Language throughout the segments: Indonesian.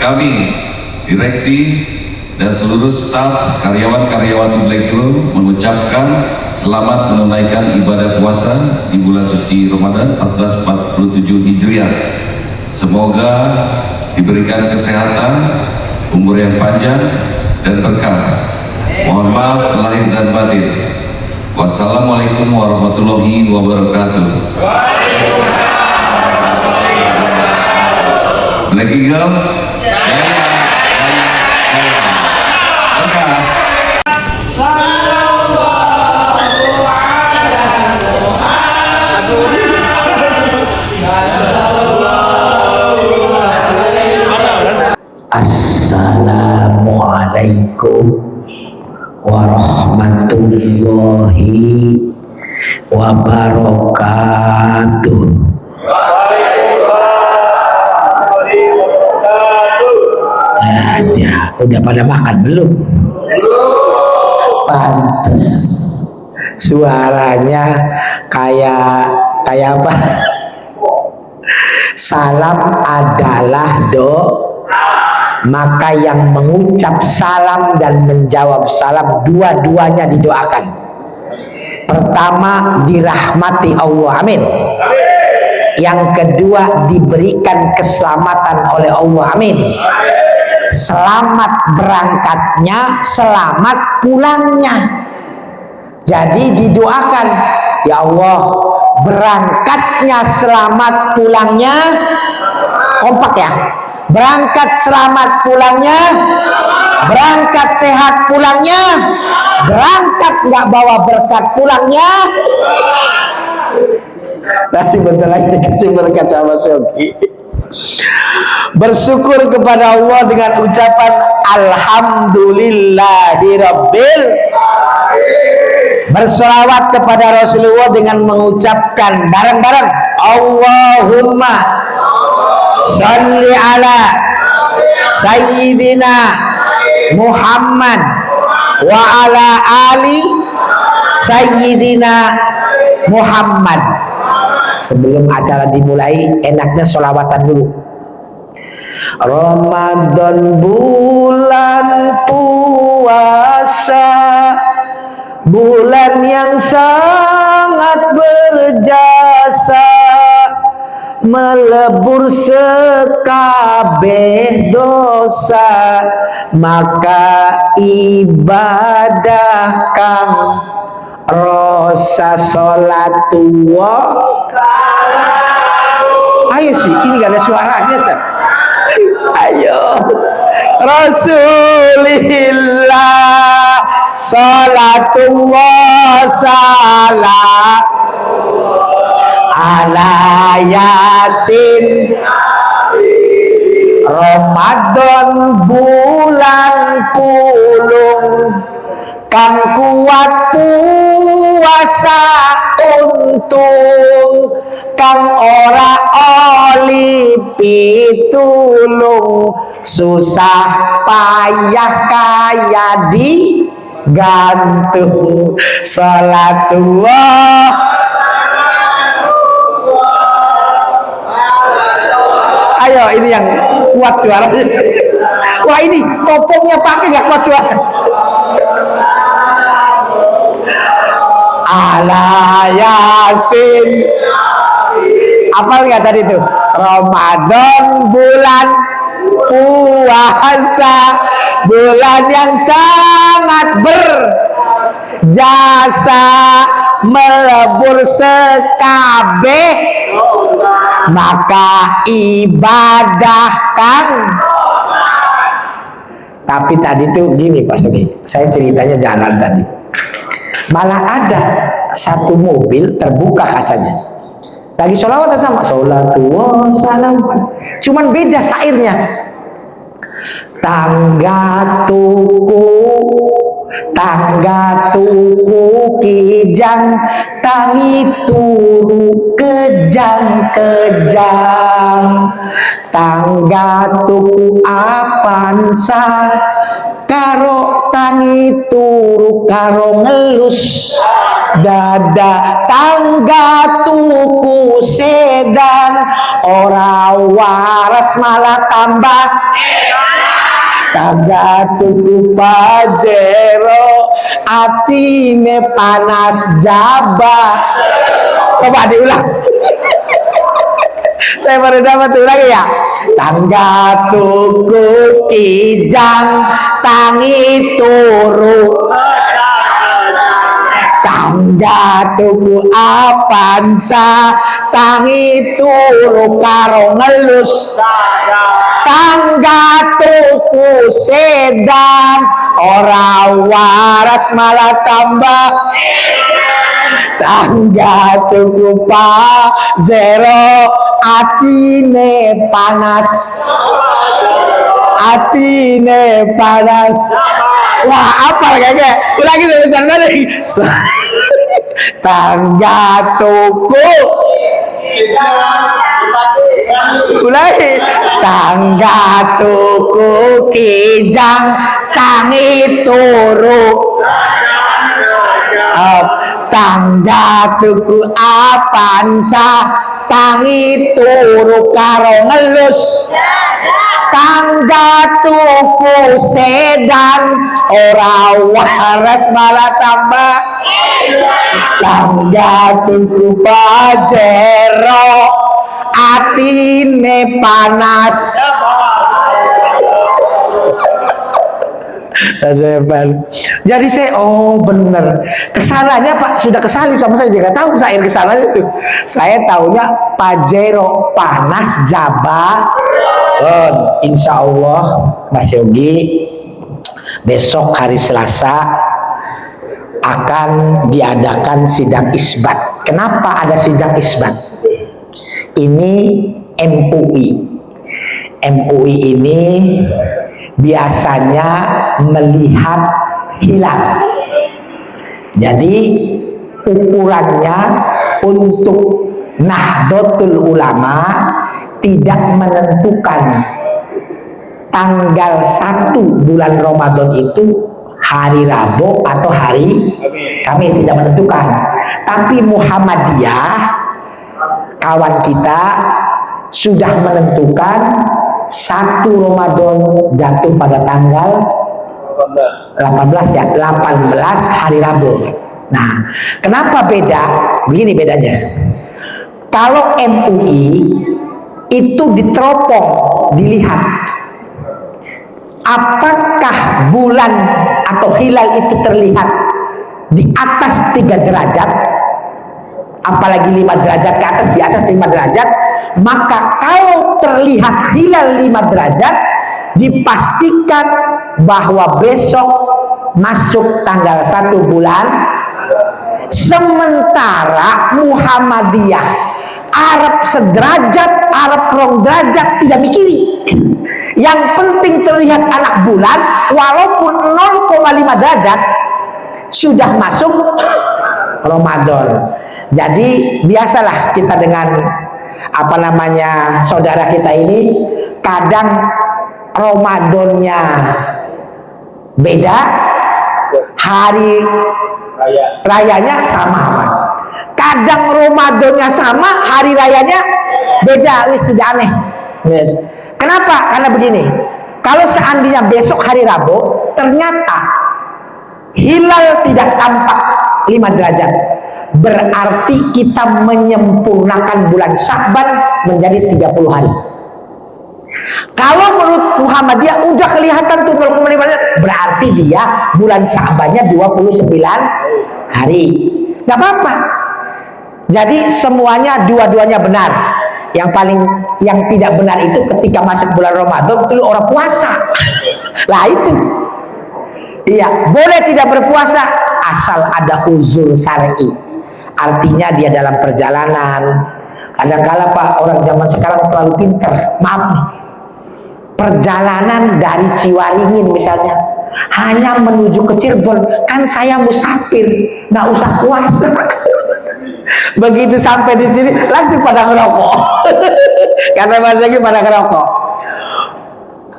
Kami, direksi dan seluruh staf karyawan-karyawati Black Hero mengucapkan selamat menunaikan ibadah puasa di bulan suci Ramadan 1447 Hijriah. Semoga diberikan kesehatan, umur yang panjang dan berkah. Mohon maaf lahir dan batin. Wassalamualaikum warahmatullahi wabarakatuh. Black Eagle. Assalamualaikum warahmatullahi wabarakatuh. Ya, udah pada makan belum? Pantes suaranya kayak apa? Salam adalah maka yang mengucap salam dan menjawab salam dua-duanya didoakan. Pertama, dirahmati Allah, amin. Yang kedua, diberikan keselamatan oleh Allah, amin. Selamat berangkatnya, selamat pulangnya. Jadi didoakan, ya Allah, berangkatnya selamat, pulangnya kompak ya. Berangkat selamat pulangnya, berangkat sehat pulangnya, berangkat nggak bawa berkat pulangnya. Nanti bentar lagi dikasih berkat sama Syogi. Bersyukur kepada Allah dengan ucapan Alhamdulillahirabbil. Berselawat kepada Rasulullah dengan mengucapkan bareng-bareng Allahumma sholli ala Sayyidina Muhammad wa ala ali Sayyidina Muhammad. Sebelum acara dimulai, enaknya sholawatan dulu. Ramadan bulan puasa, bulan yang sangat berjasa, melebur sekabeh dosa, maka ibadah kang rosa sholatullah. Ayo sih, ini gak ada suaranya Cak. Ayo Rasulillah sholatullah salam ala Yasin. Ramadan bulan pulung kang kuat puasa untung, kang ora oli pitulung, susah payah kaya digantung. Salatullah. Ayo, ini yang kuat suaranya. Wah, ini topongnya pakai gak kuat suara. Ala Yasin. Apa nggak tadi itu? Ramadan bulan puasa, bulan yang sangat berjasa, melebur sekabeh, maka ibadahkan. Tapi tadi tuh gini Pak Sogi, saya ceritanya jalan tadi, malah ada satu mobil terbuka kacanya, lagi sholawat sama sholatullah salam, cuman beda syairnya. Tangga tuku kijang, tangi turu kejang-kejang, tangga tuku apansa, karo tangi turu karo ngelus dada tangga tuku sedan, orang waras malah tambah tangga tuku pajero, atine panas jabah. Coba diulang. Saya baru dapat lagi ya. Tangga tuku kijang, tangi turu. Tangga tuku Avanza, tangi turu karo ngelus. Tangga tuku sedan, orang waras malah tambah. Tangga tuku pajero, atine panas. Atine panas. Wah, apa kayaknya? Ulangi sebesar dari. Tangga tuku. Ulangi. Tangga tuku kijang, tangi turu. Tangga tuku Avanza, tangi turu karo ngelus. Tangga tuku sedan, orang waras malah tambah. Tangga tuku pajero, atine panas. Jadi saya, oh bener, kesalahannya Pak sudah kesalip sama saya, juga tahu saya kesalahan itu. Saya tahunya pajero, panas jabah. Insya Allah Mas Yogi, besok hari Selasa akan diadakan sidang isbat. Kenapa ada sidang isbat? Ini MUI. MUI ini biasanya melihat hilal. Jadi ukurannya untuk Nahdlatul Ulama tidak menentukan tanggal 1 bulan Ramadan itu hari Rabu atau hari Kamis, tidak menentukan. Tapi Muhammadiyah, kawan kita, sudah menentukan 1 Ramadan jatuh pada tanggal 18 ya, 18 hari Rabu. Nah, kenapa beda? Begini bedanya. Kalau MUI itu diteropong, dilihat apakah bulan atau hilal itu terlihat di atas 3 derajat, apalagi 5 derajat ke atas, di atas 5 derajat, maka kalau terlihat hilal 5 derajat, dipastikan bahwa besok masuk tanggal 1 bulan. Sementara Muhammadiyah, Arab sederajat, Arab rong derajat, tidak mikiri. Yang penting terlihat anak bulan, walaupun 0,5 derajat, sudah masuk Ramadan. Jadi biasalah kita dengan saudara kita ini, kadang Ramadannya beda, hari rayanya sama. Kadang Ramadannya sama, hari rayanya beda, wis tidak aneh. Yes. Kenapa? Karena begini, kalau seandainya besok hari Rabu ternyata hilal tidak tampak 5 derajat, berarti kita menyempurnakan bulan Sya'ban menjadi 30 hari. Kalau menurut Muhammadiyah udah kelihatan tuh 0,5 derajat, berarti dia bulan Sya'bannya 29 hari. Gak apa-apa. Jadi semuanya, dua-duanya benar. Yang tidak benar itu ketika masuk bulan Ramadan itu orang puasa. Lah itu. Iya, boleh tidak berpuasa asal ada uzur syar'i. Artinya dia dalam perjalanan. Kadang-kala Pak, orang zaman sekarang terlalu pintar. Maaf nih. Perjalanan dari Ciwaringin misalnya, hanya menuju ke Cirebon, kan saya musafir, nggak usah puasa. Begitu sampai di sini langsung pada ngerokok. Karena masanya pada ngerokok.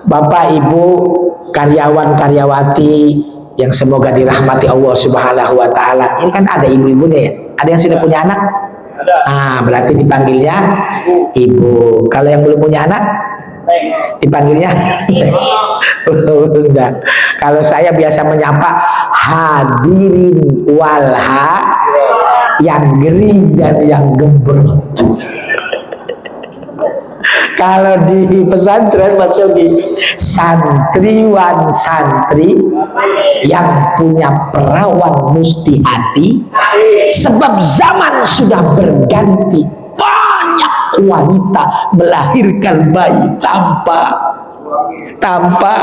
Bapak Ibu karyawan karyawati yang semoga dirahmati Allah Subhanahu wa taala. Ini kan ada ibu-ibunya ya. Ada yang sudah punya anak? Ah, berarti dipanggilnya ibu. Kalau yang belum punya anak dipanggilnya enggak. Kalau saya biasa menyapa hadirin walha, yang gering dan yang gembrot. Kalau di pesantren masuk di santriwan santri yang punya perawan musti hati, sebab zaman sudah berganti, banyak wanita melahirkan bayi tanpa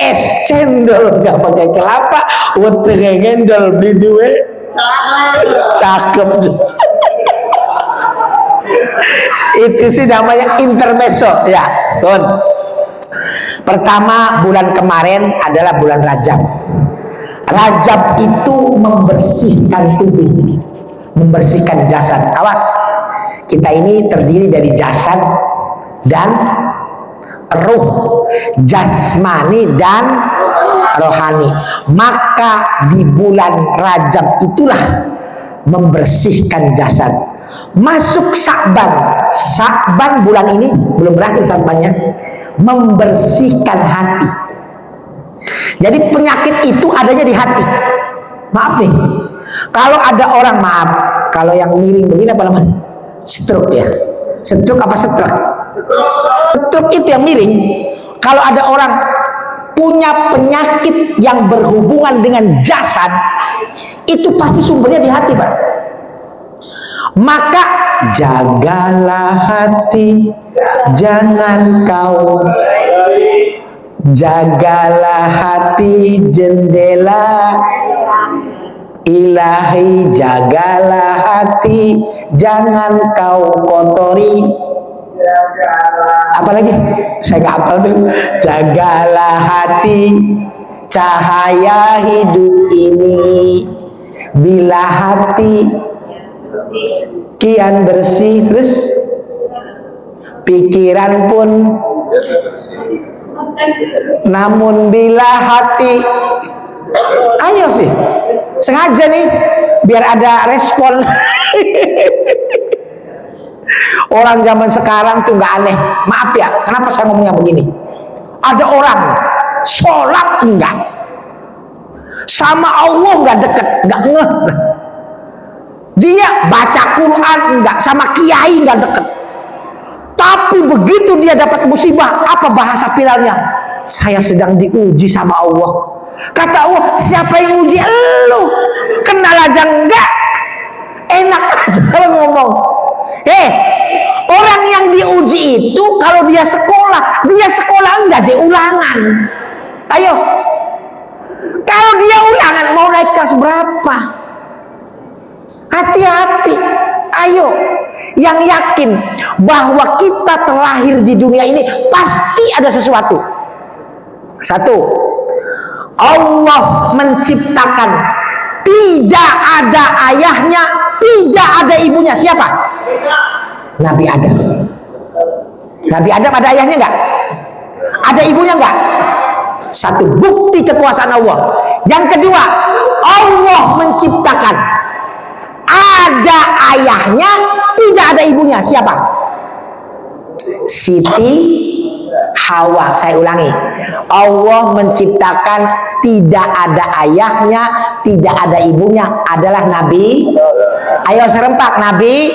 es cendol, nggak pakai kelapa, wetenge gendol beli duwe cakep. Itu sih namanya intermezzo ya. Tuh. Pertama, bulan kemarin adalah bulan Rajab. Rajab itu membersihkan tubuh, membersihkan jasad. Awas, kita ini terdiri dari jasad dan ruh, jasmani dan rohani. Maka di bulan Rajab itulah membersihkan jasad. Masuk Sya'ban bulan ini belum berakhir Sya'bannya, membersihkan hati. Jadi penyakit itu adanya di hati. Maaf nih, kalau ada orang, maaf, kalau yang miring begini apa namanya? Stroke ya. Stroke apa stroke? Stroke itu yang miring. Kalau ada orang punya penyakit yang berhubungan dengan jasad, itu pasti sumbernya di hati, Pak. Maka jagalah hati, jagalah hati jendela ilahi, jagalah hati, jangan kau kotori. Apalagi saya nggak hafal tuh. Jagalah hati, cahaya hidup ini, bila hati kian bersih, terus pikiran pun, namun bila hati, ayo sih, sengaja nih biar ada respon. Orang zaman sekarang tuh nggak aneh, maaf ya, kenapa saya ngomongnya begini? Ada orang sholat enggak, sama Allah nggak deket, nggak ngeh. Dia baca Quran enggak, sama kiai enggak deket. Tapi begitu dia dapat musibah, apa bahasa finalnya? Saya sedang diuji sama Allah. Kata Allah, siapa yang uji elu? Kenal aja enggak? Enak aja kalau ngomong. Orang yang diuji itu kalau dia sekolah enggak dia ulangan. Ayo. Kalau dia ulangan mau naik kelas berapa? Hati-hati, ayo, yang yakin bahwa kita terlahir di dunia ini pasti ada sesuatu. Satu, Allah menciptakan, tidak ada ayahnya, tidak ada ibunya. Siapa? Nabi Adam. Nabi Adam ada ayahnya enggak? Ada ibunya enggak? Satu, bukti kekuasaan Allah. Yang kedua, Allah menciptakan, ada ayahnya, tidak ada ibunya. Siapa? Siti Hawa. Saya ulangi, Allah menciptakan, tidak ada ayahnya, tidak ada ibunya, adalah Nabi. Ayo serempak, Nabi,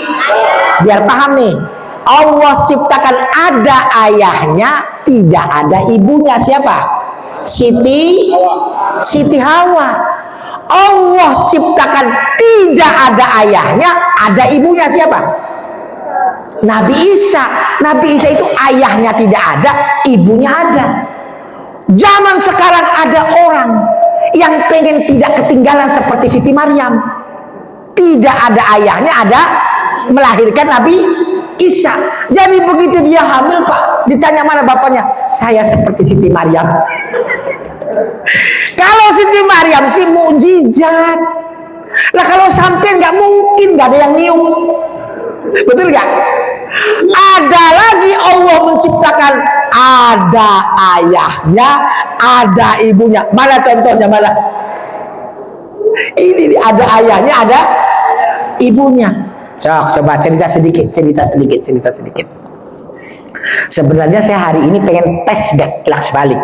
biar paham nih. Allah ciptakan ada ayahnya, tidak ada ibunya. Siapa? Siti Hawa. Allah ciptakan tidak ada ayahnya, ada ibunya. Siapa? Nabi Isa. Nabi Isa itu ayahnya tidak ada, ibunya ada. Zaman sekarang ada orang yang pengen tidak ketinggalan seperti Siti Maryam. Tidak ada ayahnya, ada melahirkan Nabi Isa. Jadi begitu dia hamil, Pak, ditanya mana bapaknya, saya seperti Siti Maryam. Kalau Siti Maryam sih mukjizat. Lah kalau sampai nggak mungkin, nggak ada yang nyium. Betul nggak? Ada lagi Allah menciptakan ada ayahnya, ada ibunya. Mana contohnya, mana? Ini ada ayahnya, ada ibunya. Coba cerita sedikit. Sebenarnya saya hari ini pengen flashback, kilas balik.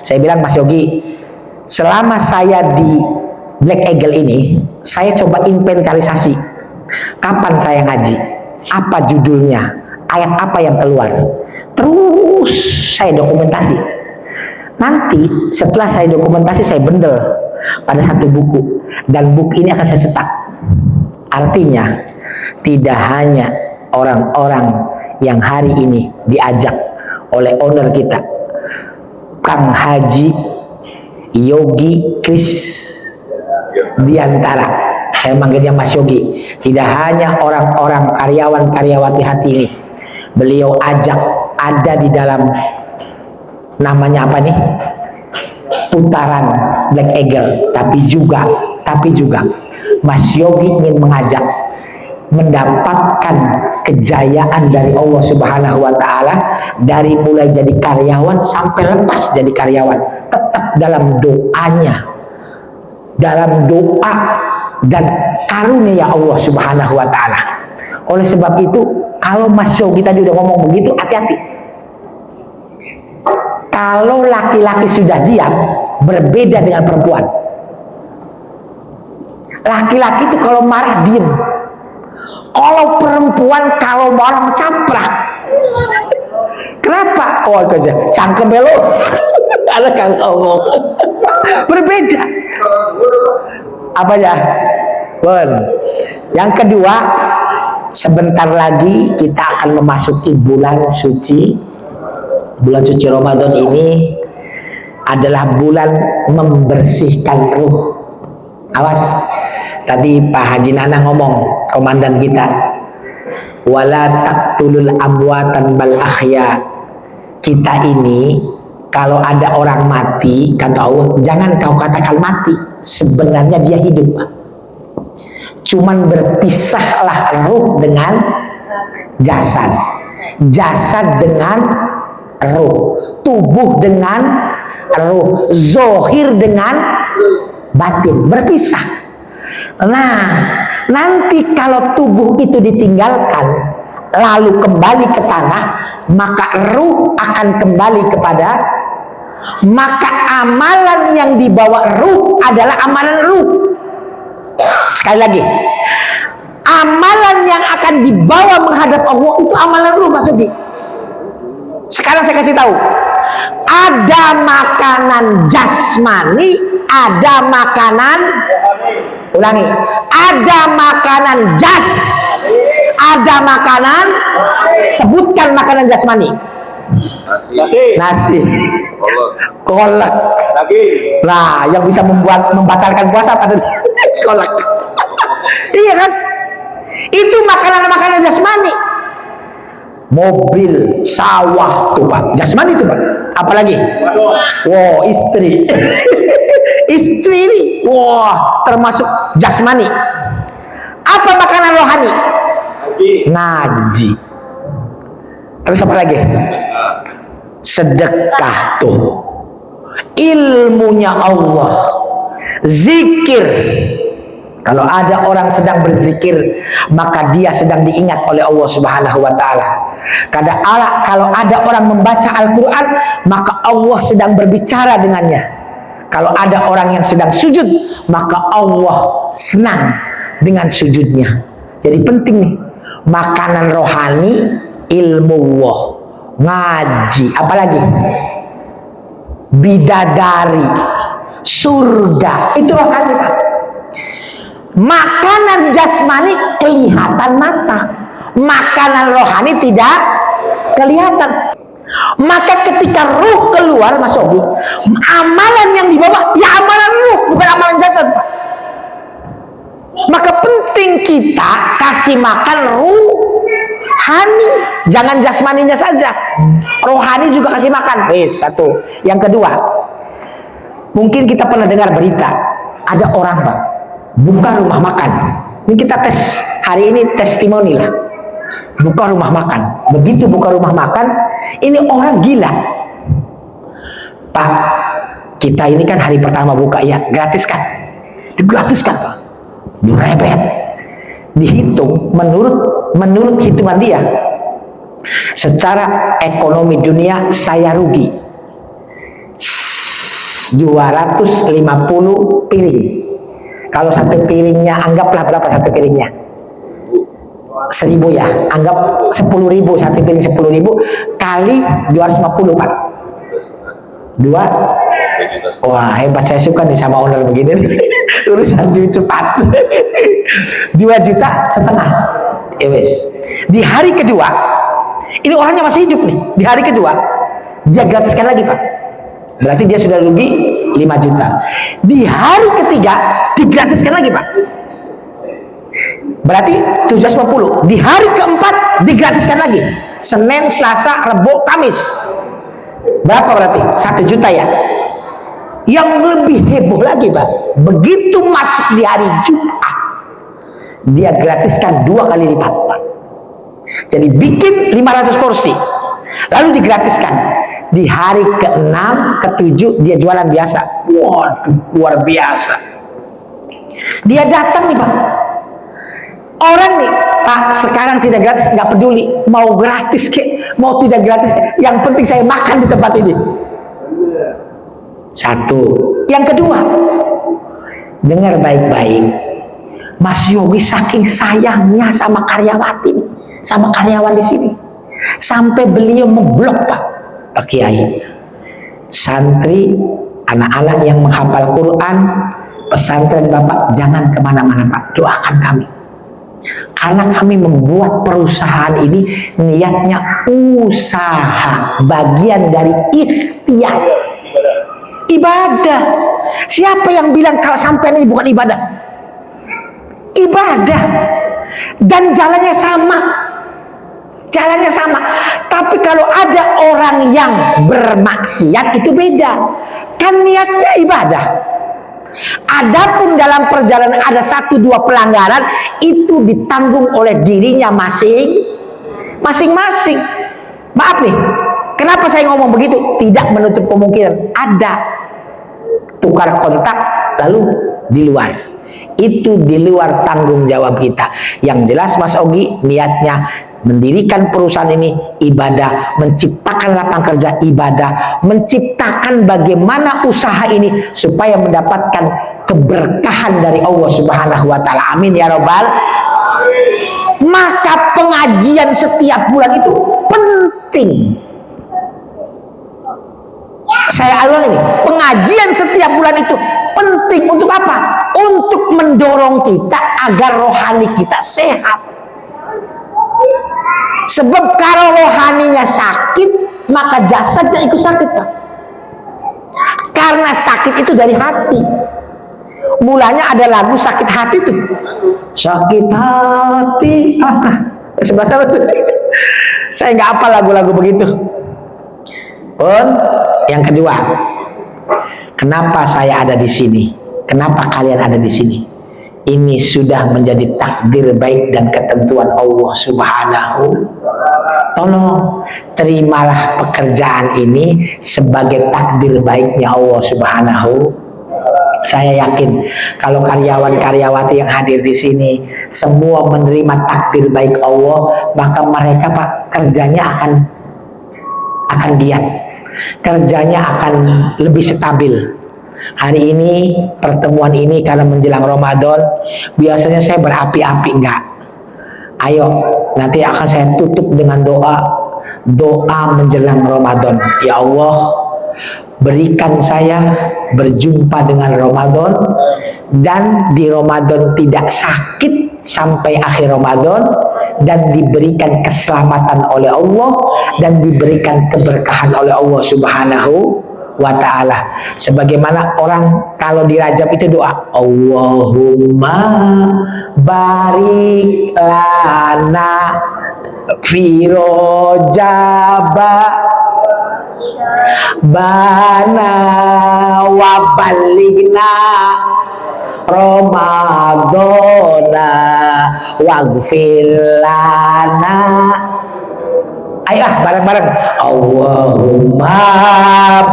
Saya bilang, Mas Yogi, selama saya di Black Eagle ini, saya coba inventarisasi. Kapan saya ngaji? Apa judulnya? Ayat apa yang keluar? Terus saya dokumentasi. Nanti setelah saya dokumentasi, saya bendel pada satu buku. Dan buku ini akan saya cetak. Artinya, tidak hanya orang-orang yang hari ini diajak oleh owner kita, Kang Haji Yogi Kris Diantara, saya manggilnya Mas Yogi. Tidak hanya orang-orang karyawan-karyawati hati ini, beliau ajak ada di dalam, namanya apa nih, putaran Black Eagle. Tapi juga Mas Yogi ingin mengajak mendapatkan kejayaan dari Allah Subhanahu wa Ta'ala, dari mulai jadi karyawan sampai lepas jadi karyawan, tetap dalam doanya, dalam doa dan karunia Allah Subhanahu wa Ta'ala. Oleh sebab itu, kalau Mas Yogi tadi udah ngomong begitu, hati-hati. Kalau laki-laki sudah diam, berbeda dengan perempuan. Laki-laki itu kalau marah diem. Kalau perempuan kalau orang caprak. Kenapa? Oh, aja cangkem lo. Ada Kang ngomong. Berbeda. Apa ya? Yang kedua, sebentar lagi kita akan memasuki bulan suci. Bulan suci Ramadan ini adalah bulan membersihkan ruh. Awas. Tadi Pak Haji Nana ngomong, komandan kita, wala taqtulul amwatan bal ahya. Kita ini kalau ada orang mati, kata Allah, jangan kau katakan mati, sebenarnya dia hidup, Pak. Cuman berpisahlah ruh dengan jasad, jasad dengan ruh, tubuh dengan ruh, zohir dengan batin, berpisah. Nah, nanti kalau tubuh itu ditinggalkan lalu kembali ke tanah, maka ruh akan kembali kepada, maka amalan yang dibawa ruh adalah amalan ruh. Sekali lagi, amalan yang akan dibawa menghadap Allah itu amalan ruh, maksudnya. Sekarang saya kasih tahu, ada makanan jasmani, ada makanan, ulangi, ada makanan jas, ada makanan, sebutkan makanan jasmani. Nasi, kolak. Nah, yang bisa membatalkan puasa pada kolak. Iya kan? Itu makanan-makanan jasmani. Mobil, sawah tuh Pak, jasmani tuh Pak. Apalagi? Wow, istri. Istri ini, wah, termasuk jasmani. Apa makanan rohani? Ngaji. Terus apa lagi? Sedekah tuh. Ilmunya Allah. Zikir. Kalau ada orang sedang berzikir, maka dia sedang diingat oleh Allah Subhanahu wa Ta'ala. Kalau ada orang membaca Al-Quran, maka Allah sedang berbicara dengannya. Kalau ada orang yang sedang sujud, maka Allah senang dengan sujudnya. Jadi penting nih, makanan rohani, ilmu Allah, ngaji, apalagi bidadari, surga, itu rohani Pak. Makanan jasmani kelihatan mata, makanan rohani tidak kelihatan. Maka ketika ruh keluar, Mas Yogi, amalan yang dibawa ya amalan ruh, bukan amalan jasad. Maka penting kita kasih makan ruhani, jangan jasmaninya saja, rohani juga kasih makan. Satu. Yang kedua, mungkin kita pernah dengar berita, ada orang Pak buka rumah makan. Ini kita tes hari ini, testimoni lah. buka rumah makan. Begitu buka rumah makan, ini orang gila. Pak, kita ini kan hari pertama buka, ya gratis kan? Digratiskan Pak. Direbet. Dihitung menurut hitungan dia, secara ekonomi dunia saya rugi 250 piring. Kalau satu piringnya, anggaplah berapa satu piringnya? 1.000 ya, anggap 10.000, satu piring 10.000 kali 250 Pak. 2. Wah hebat, saya suka nih sama owner begini nih. Urusan duit cepat. 2,5 juta. Wes. Di hari kedua, ini orangnya masih hidup nih. Di hari kedua, dia gratiskan lagi Pak. Berarti dia sudah rugi 5 juta. Di hari ketiga, digratiskan lagi Pak. Berarti 750. Di hari keempat, digratiskan lagi. Senin, Selasa, Rebo, Kamis. Berapa berarti? 1 juta ya. Yang lebih heboh lagi Pak, begitu masuk di hari Jumat, dia gratiskan 2 kali lipat Pak. Jadi bikin 500 porsi, lalu digratiskan. Di hari ke-6, ke-7 dia jualan biasa. Waduh, luar biasa. Dia datang nih Pak, orang nih Pak sekarang tidak gratis, nggak peduli mau gratis kek, mau tidak gratis kek, yang penting saya makan di tempat ini. Satu. Yang kedua, dengar baik-baik, Mas Yogi saking sayangnya sama karyawati, sama karyawan di sini, sampai beliau memblok Pak Kiai, santri, anak-anak yang menghafal Quran, pesantren Bapak jangan kemana-mana Pak, doakan kami. Karena kami membuat perusahaan ini niatnya usaha, bagian dari ikhtiar, ibadah. Siapa yang bilang kalau sampai ini bukan ibadah? Ibadah. Dan jalannya sama. Jalannya sama. Tapi kalau ada orang yang bermaksiat itu beda. Kan niatnya ibadah. Adapun dalam perjalanan ada 1-2 pelanggaran, itu ditanggung oleh dirinya masing-masing. Maaf nih, kenapa saya ngomong begitu? Tidak menutup kemungkinan ada tukar kontak lalu di luar. Itu di luar tanggung jawab kita. Yang jelas Mas Ogi niatnya mendirikan perusahaan ini ibadah, menciptakan lapangan kerja ibadah, menciptakan bagaimana usaha ini supaya mendapatkan keberkahan dari Allah Subhanahu wa taala. Amin ya robbal. Maka pengajian setiap bulan itu penting. Saya ulang ini, pengajian setiap bulan itu penting untuk apa? Untuk mendorong kita agar rohani kita sehat. Sebab kalau rohaninya sakit, maka jasadnya ikut sakit Pak. Karena sakit itu dari hati. Mulanya ada lagu sakit hati tuh. Sakit hati. Sebelah sana tuh. Saya nggak apa lagu-lagu begitu. Pun yang kedua, kenapa saya ada di sini? Kenapa kalian ada di sini? Ini sudah menjadi takdir baik dan ketentuan Allah Subhanahu. Tolong terimalah pekerjaan ini sebagai takdir baiknya Allah Subhanahu. Saya yakin kalau karyawan-karyawati yang hadir di sini semua menerima takdir baik Allah, maka mereka Pak kerjanya akan giat, kerjanya akan lebih stabil. Hari ini pertemuan ini karena menjelang Ramadan, biasanya saya berapi-api enggak. Ayo nanti akan saya tutup dengan doa menjelang Ramadan. Ya Allah, berikan saya berjumpa dengan Ramadan, dan di Ramadan tidak sakit sampai akhir Ramadan, dan diberikan keselamatan oleh Allah, dan diberikan keberkahan oleh Allah Subhanahu wa ta'ala. Sebagaimana orang kalau di Rajab itu doa, Allahumma barik lana fi rojaba bana wa baligna Ramadana waghfir lana. Ayo bareng-bareng. Allahumma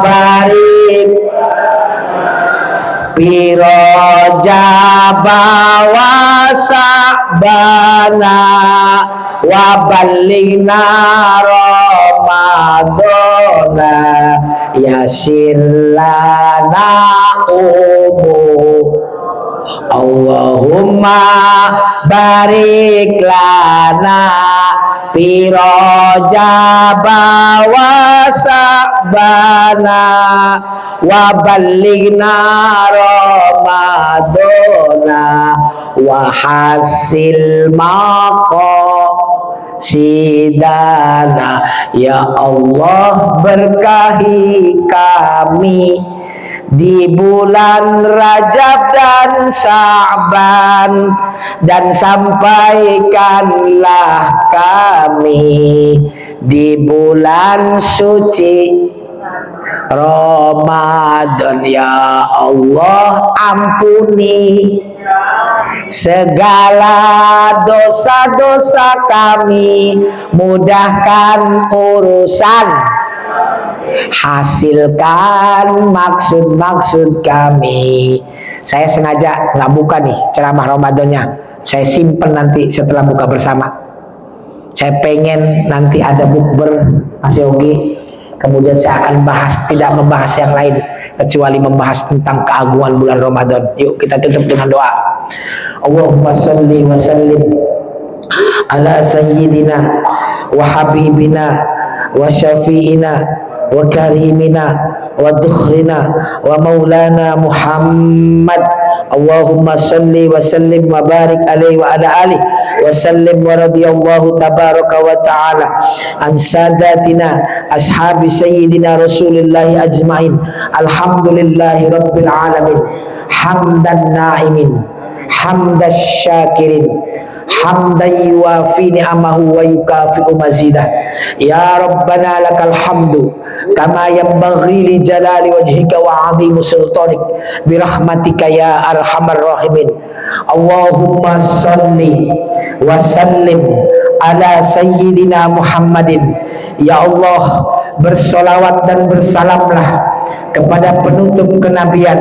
barik fi Rajaba wa Sa'bana wa ballighna Ramadana yasir lana Allahumma barik lana fi Rajaba wa Sa'bana wa ballighna Ramadana wa hasil maqasidana. Ya Allah, berkahi kami di bulan Rajab dan Sa'ban, dan sampaikanlah kami di bulan suci Ramadan. Ya Allah, ampuni segala dosa-dosa kami, mudahkan urusan, hasilkan maksud-maksud kami. Saya sengaja nggak buka nih ceramah Ramadannya, saya simpen nanti setelah buka bersama. Saya pengen nanti ada bukber Mas Yogi, kemudian saya akan bahas, tidak membahas yang lain kecuali membahas tentang keagungan bulan Ramadan. Yuk kita tutup dengan doa. Allahumma salli wa sallim ala sayyidina wa habibina wa syafi'ina wa karimina wa dukhrina wa maulana Muhammad. Allahumma salli wa sallim wa barik alaihi wa ala alihi wa sallim wa radiyallahu tabaraka wa ta'ala an sadatina ashabi sayyidina rasulillahi ajma'in. Alhamdulillahi rabbil alamin, hamdan na'imin, hamdan syakirin, hamdan yuafi ni'amahu wa yukafi'u mazidah. Ya Rabbana lakal hamdu kama yanbaghi li jalali wajhika wa 'azimi sultanik birahmatika ya arhamar rahimin. Allahumma salli wa sallim ala sayyidina Muhammadin. Ya Allah, bersolawat dan bersalamlah kepada penutup kenabian,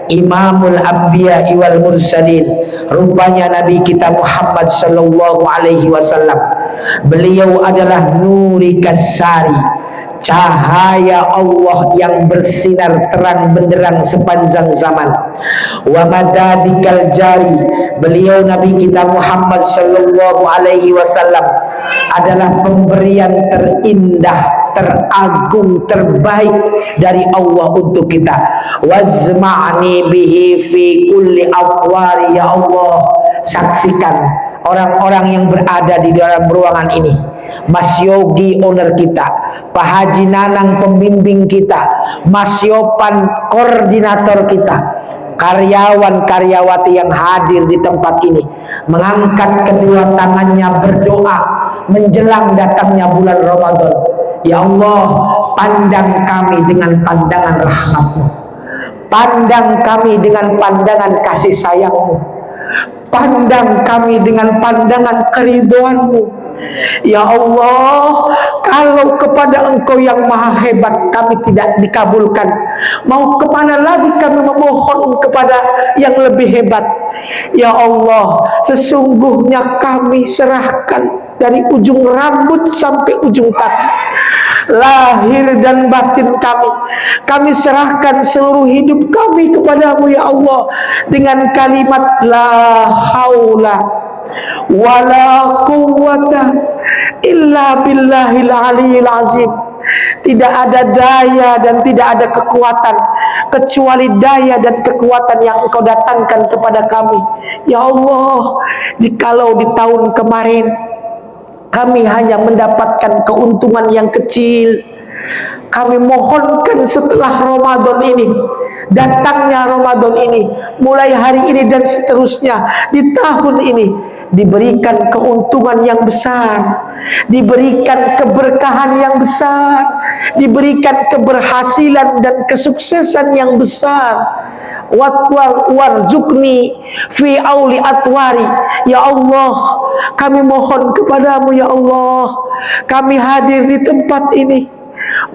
imamul anbiya wal mursalin, rupanya Nabi kita Muhammad sallallahu alaihi wasallam. Beliau adalah nuri kasari, cahaya Allah yang bersinar terang benderang sepanjang zaman. Wa madadikal jari, beliau Nabi kita Muhammad sallallahu alaihi wasallam adalah pemberian terindah, teragung, terbaik dari Allah untuk kita. Wazma'ni bihi fi kulli aqwari. Ya Allah, saksikan orang-orang yang berada di dalam ruangan ini, Mas Yogi owner kita, Pak Haji Nanang pembimbing kita, Mas Yopan koordinator kita, karyawan-karyawati yang hadir di tempat ini, mengangkat kedua tangannya berdoa menjelang datangnya bulan Ramadan. Ya Allah, pandang kami dengan pandangan rahmat-Mu, pandang kami dengan pandangan kasih sayang-Mu, pandang kami dengan pandangan keridhaan-Mu. Ya Allah, kalau kepada Engkau yang maha hebat kami tidak dikabulkan, mau kemana lagi kami memohon kepada yang lebih hebat? Ya Allah, sesungguhnya kami serahkan dari ujung rambut sampai ujung kaki, lahir dan batin kami serahkan seluruh hidup kami kepadamu ya Allah, dengan kalimat la haula wala quwwata illa billahil aliyil azim. Tidak ada daya dan tidak ada kekuatan kecuali daya dan kekuatan yang Engkau datangkan kepada kami. Ya Allah, jikalau di tahun kemarin kami hanya mendapatkan keuntungan yang kecil, kami mohonkan setelah Ramadan ini, datangnya Ramadan ini, mulai hari ini dan seterusnya di tahun ini, diberikan keuntungan yang besar, diberikan keberkahan yang besar, diberikan keberhasilan dan kesuksesan yang besar. warzuqni fi auli atwari. Ya Allah, kami mohon kepadamu ya Allah, kami hadir di tempat ini,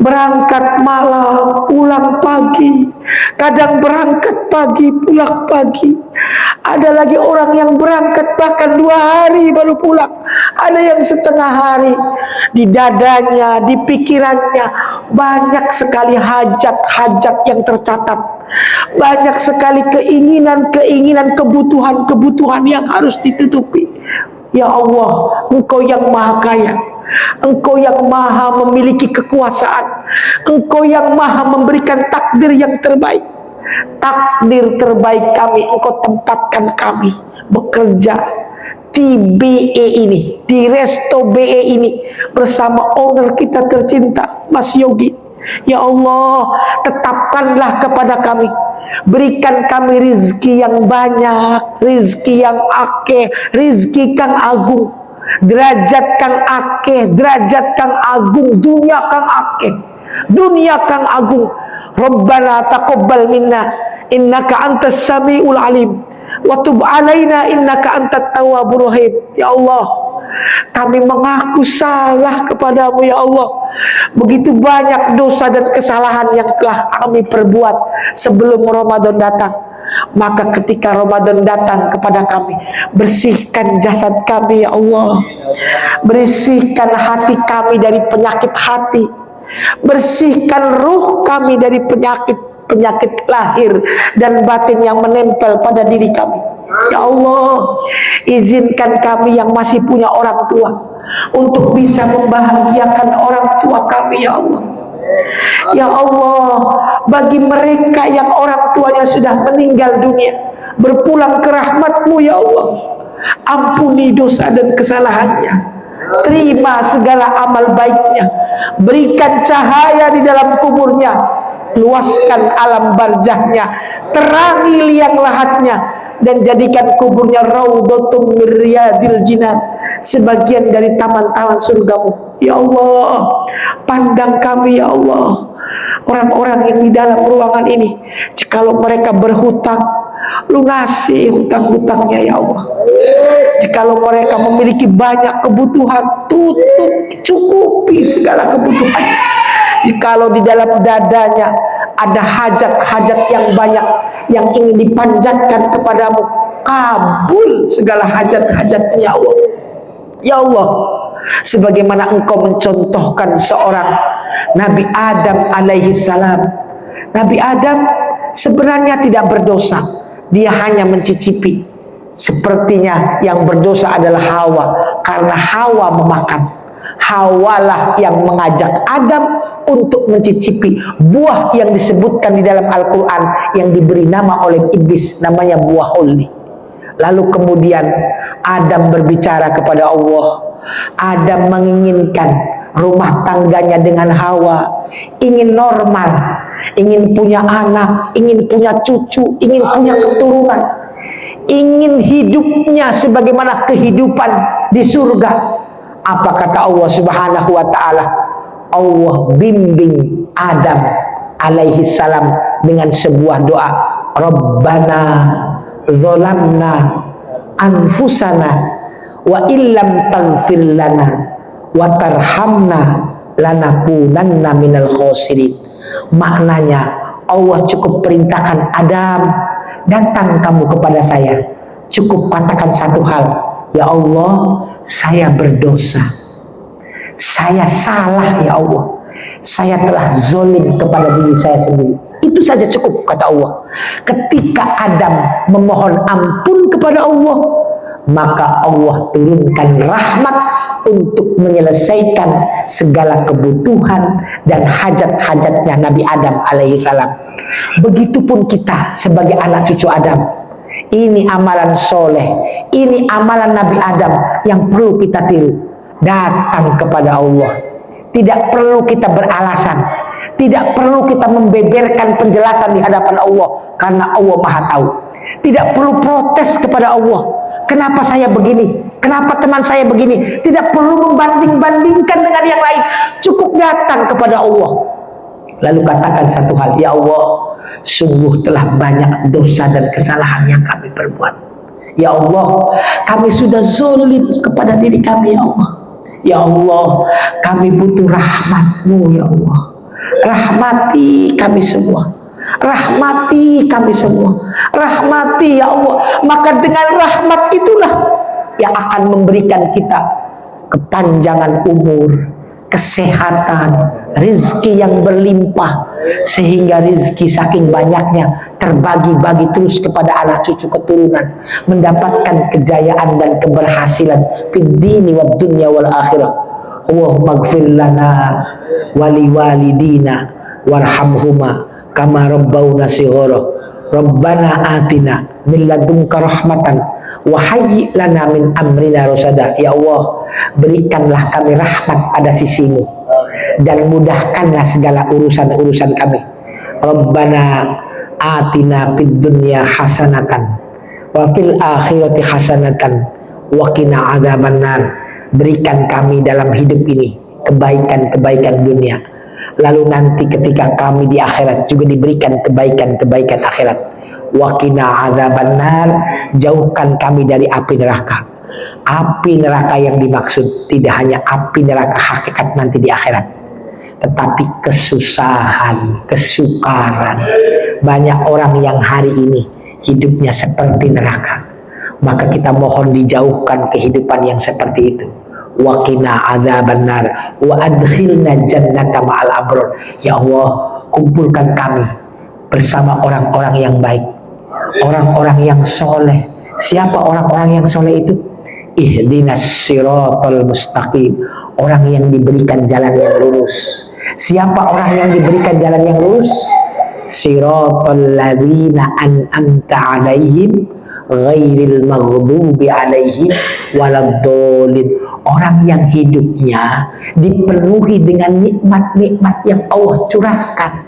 berangkat malam pulang pagi, kadang berangkat pagi pulang pagi, ada lagi orang yang berangkat bahkan 2 hari baru pulang, ada yang setengah hari. Di dadanya, di pikirannya banyak sekali hajat-hajat yang tercatat, banyak sekali keinginan-keinginan, kebutuhan-kebutuhan yang harus ditutupi. Ya Allah, Engkau yang maha kaya, Engkau yang maha memiliki kekuasaan, Engkau yang maha memberikan takdir yang terbaik. Takdir terbaik kami Engkau tempatkan kami bekerja di BE ini, di Resto BE ini, bersama owner kita tercinta Mas Yogi. Ya Allah, tetapkanlah kepada kami, berikan kami rizki yang banyak, rizki yang akeh, rizki kang agung, derajat kang akeh, derajat kang agung, dunia kang akeh, dunia kang agung. Rabbana taqabbal minna innaka antas samiul alim wa tub alaina innaka antat tawwabur rahim. Ya Allah, kami mengaku salah kepadamu ya Allah. Begitu banyak dosa dan kesalahan yang telah kami perbuat sebelum Ramadan datang. Maka ketika Ramadan datang kepada kami, bersihkan jasad kami ya Allah, bersihkan hati kami dari penyakit hati, bersihkan ruh kami dari penyakit lahir dan batin yang menempel pada diri kami. Ya Allah, izinkan kami yang masih punya orang tua untuk bisa membahagiakan orang tua kami ya Allah. Ya Allah, bagi mereka yang orang tuanya sudah meninggal dunia, berpulang ke rahmat-Mu ya Allah, ampuni dosa dan kesalahannya, terima segala amal baiknya, berikan cahaya di dalam kuburnya, luaskan alam barzahnya, terangi liang lahatnya, dan jadikan kuburnya raudhatum min riyadil jinan, sebagian dari taman-taman surgamu. Ya Allah, pandang kami ya Allah, orang-orang yang di dalam ruangan ini, jikalau mereka berhutang, lunasi hutang-hutangnya ya Allah. Jikalau mereka memiliki banyak kebutuhan, tutup, cukupi segala kebutuhan. Jikalau di dalam dadanya ada hajat-hajat yang banyak yang ingin dipanjatkan kepadamu, kabul segala hajat-hajatnya ya Allah. Ya Allah, sebagaimana Engkau mencontohkan seorang Nabi Adam alaihi salam. Nabi Adam sebenarnya tidak berdosa, dia hanya mencicipi. Sepertinya yang berdosa adalah Hawa, karena Hawa memakan. Hawalah yang mengajak Adam untuk mencicipi buah yang disebutkan di dalam Al-Quran, yang diberi nama oleh iblis, namanya buah huldi. Lalu kemudian Adam berbicara kepada Allah. Adam menginginkan rumah tangganya dengan Hawa, ingin normal, ingin punya anak, ingin punya cucu, ingin punya keturunan, ingin hidupnya sebagaimana kehidupan di surga. Apa kata Allah Subhanahu wa ta'ala? Allah bimbing Adam alaihi salam dengan sebuah doa, Rabbana zolamna anfusana wa illam taghfir lana wa tarhamna lanakunanna minal khosirin. Maknanya, Allah cukup perintahkan Adam, datang kamu kepada saya, cukup katakan satu hal, ya Allah, saya berdosa, saya salah ya Allah, saya telah zolim kepada diri saya sendiri. Itu saja cukup kata Allah. Ketika Adam memohon ampun kepada Allah, maka Allah turunkan rahmat untuk menyelesaikan segala kebutuhan dan hajat-hajatnya Nabi Adam alaihi salam. Begitupun kita sebagai anak cucu Adam. Ini amalan soleh, ini amalan Nabi Adam yang perlu kita tiru. Datang kepada Allah, tidak perlu kita beralasan, tidak perlu kita membeberkan penjelasan di hadapan Allah, karena Allah maha tahu. Tidak perlu protes kepada Allah, kenapa saya begini, kenapa teman saya begini. Tidak perlu membanding-bandingkan dengan yang lain, cukup datang kepada Allah, Lalu katakan satu hal, ya Allah, sungguh telah banyak dosa dan kesalahan yang kami perbuat. Ya Allah, kami sudah zolim kepada diri kami, ya Allah. Ya Allah, kami butuh rahmat-Mu, ya Allah. Rahmati kami semua. Rahmati kami semua. Rahmati, ya Allah. Maka dengan rahmat itulah yang akan memberikan kita kepanjangan umur, kesehatan, rezeki yang berlimpah, sehingga rezeki saking banyaknya terbagi-bagi terus kepada anak cucu keturunan, mendapatkan kejayaan dan keberhasilan fid dini wad dunya wal akhirah. Allahumma ighfir lana wali walidina warhamhuma kama rabbawna shighara. Rabbana atina min ladunka rahmatan wa hayyi lana min amrina rasada. Ya Allah, berikanlah kami rahmat pada sisimu dan mudahkanlah segala urusan-urusan kami. Rabbana atina fid dunya hasanatan wa fil akhirati hasanatan wa qina adzabannar. Berikan kami dalam hidup ini kebaikan-kebaikan dunia, lalu nanti ketika kami di akhirat juga diberikan kebaikan-kebaikan akhirat. Wa qina adzabannar, jauhkan kami dari api neraka. Api neraka yang dimaksud tidak hanya api neraka hakikat nanti di akhirat, tetapi kesusahan, kesukaran. Banyak orang yang hari ini hidupnya seperti neraka, maka kita mohon dijauhkan kehidupan yang seperti itu. Wa qina adzabannar wa adkhilna jannata ma'al abror. Ya Allah, kumpulkan kami bersama orang-orang yang baik, orang-orang yang soleh. Siapa orang-orang yang soleh itu? Ihdinas siratal mustaqim, orang yang diberikan jalan yang lurus. Siapa orang yang diberikan jalan yang lurus? Siratal ladzina an'amta 'alaihim ghairil maghdubi 'alaihim waladdallin. Orang yang hidupnya dipenuhi dengan nikmat-nikmat yang Allah curahkan.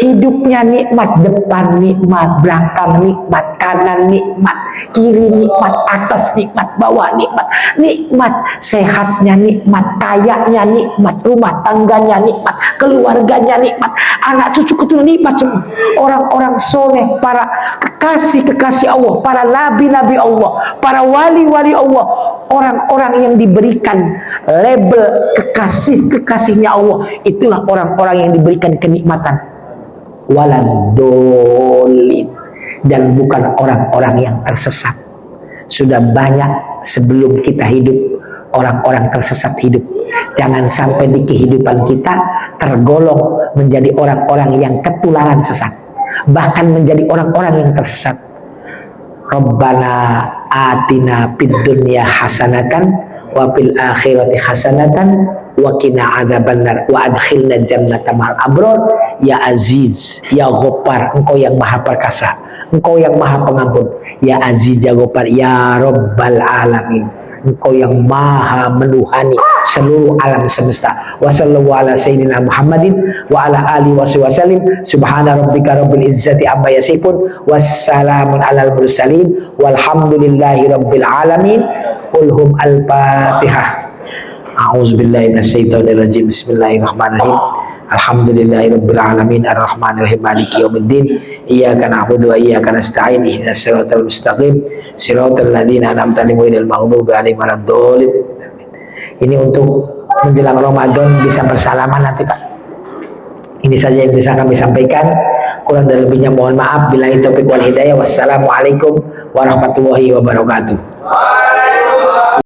Hidupnya nikmat, depan nikmat, belakang nikmat, kanan nikmat, kiri nikmat, atas nikmat, bawah nikmat, nikmat, sehatnya nikmat, kayanya nikmat, rumah tangganya nikmat, keluarganya nikmat, anak cucu keturunan nikmat semua. Orang-orang soleh, para kekasih-kekasih Allah, para nabi-nabi Allah, para wali-wali Allah, orang-orang yang diberikan label kekasih-kekasihnya Allah, itulah orang-orang yang diberikan kenikmatan. Waladolin, dan bukan orang-orang yang tersesat. Sudah banyak sebelum kita hidup orang-orang tersesat hidup. Jangan sampai di kehidupan kita tergolong menjadi orang-orang yang ketularan sesat, bahkan menjadi orang-orang yang tersesat. Rabbana atina fid dunya hasanatan wa fil akhirati hasanatan wa qina adzabannar wa adkhilna jannata ma'al abror. Ya Aziz, ya Ghaffar, Engkau yang maha perkasa, Engkau yang maha pengampun. Ya Aziz, ya Ghaffar, ya Rabbal alamin, Engkau yang maha menuhani seluruh alam semesta. Wa sallallahu ala sayyidina Muhammadin wa ala alihi wasallim. Subhana rabbika rabbil izzati amma yasifun, wassalamun alal mursalin, walhamdulillahi rabbil alamin. Qulhum al-Fatihah. A'udzubillahi minasyaitonirrajim. Bismillahirrahmanirrahim. Alhamdulillahirabbil alamin arrahmanirrahim maliki yaumiddin. Iyyaka na'budu wa iyyaka nasta'in. Ihdinas siratal mustaqim siratal ladzina an'amta 'alaihim ghairil maghdubi 'alaihim waladdallin. Ini untuk menjelang Ramadan bisa bersalaman nanti, Pak. Ini saja yang bisa kami sampaikan. Kurang dan lebihnya mohon maaf. Billahi taufiq wal hidayah. Wassalamualaikum warahmatullahi wabarakatuh.